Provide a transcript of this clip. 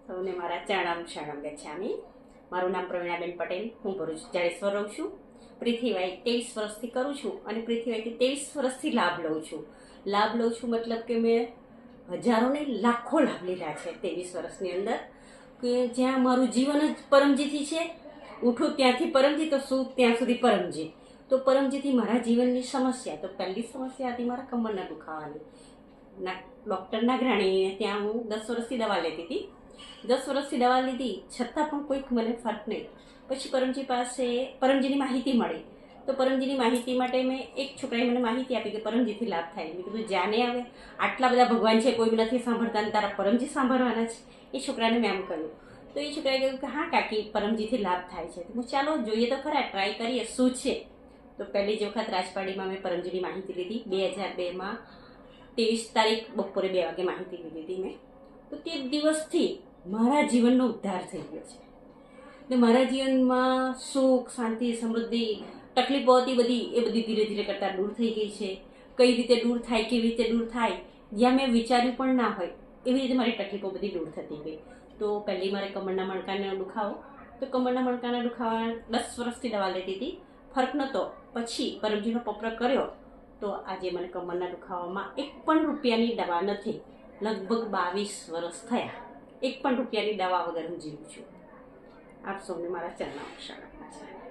સૌને મારા ચરણમ શરણમ ગચ્છામિ। મારું નામ પ્રવીણાબેન પટેલ, હું ભરૂચ જાડેશ્વર રહું છું। પૃથ્વીવાઈ 23 વર્ષથી કરું છું અને પૃથ્વીવાઈથી 23 વર્ષથી લાભ લઉં છું। મતલબ કે મેં હજારો ને લાખો લાભ લીધા છે 23 વર્ષની અંદર, કે જ્યાં મારું જીવન જ પરમજીથી છે। ઉઠું ત્યાંથી પરમજી તો શું ત્યાં સુધી પરમજી। તો પરમજીથી મારા જીવનની સમસ્યા, તો પહેલી સમસ્યા હતી મારા કમરના દુખાવાની। ડૉક્ટર નાગરાણીને ત્યાં હું 10 વર્ષથી દવા લેતી હતી। 10 વર્ષથી દવા લીધી છતાં પણ કોઈક મને ફરક નહીં। પછી પરમજી પાસે પરમજીની માહિતી મળી, તો પરમજીની માહિતી માટે મેં એક છોકરાએ મને માહિતી આપી કે પરમજીથી લાભ થાય। મેં કીધું જાને આવે, આટલા બધા ભગવાન છે, કોઈ નથી સાંભળતા ને તારા પરમજી સાંભળવાના છે। એ છોકરાને મેં એમ કહ્યું, તો એ છોકરાએ કહ્યું કે હા કાકી, પરમજીથી લાભ થાય છે। તો ચાલો જોઈએ તો ખરા, ટ્રાય કરીએ શું છે। તો પહેલી જ વખત રાજપાડીમાં મેં પરમજીની માહિતી લીધી 2002માં 23 તારીખ બપોરે 2 વાગે માહિતી લીધી હતી મેં। તો તે દિવસથી મારા જીવનનો ઉદ્ધાર થઈ ગયો છે। ને મારા જીવનમાં સુખ, શાંતિ, સમૃદ્ધિ, તકલીફો હતી બધી, એ બધી ધીરે ધીરે કરતાં દૂર થઈ ગઈ છે। કઈ રીતે દૂર થાય, કેવી રીતે દૂર થાય, જ્યાં મેં વિચાર્યું પણ ના હોય એવી રીતે મારી તકલીફો બધી દૂર થતી ગઈ। તો પહેલી મારે કમરના મણકાનો દુખાવો, તો કમરના મણકાના દુખાવા 10 વર્ષથી દવા લેતી હતી, ફરક નહોતો। પછી પરમજીનો પપ્ર કર્યો તો આજે મને કમરના દુખાવામાં 1 પણ રૂપિયાની દવા નથી। લગભગ 22 વર્ષ થયા, 1 પણ રૂપિયાની દવા વગર હું જીવું છું। આપ સૌને મારા ચરણોમાં શરણાગત છે।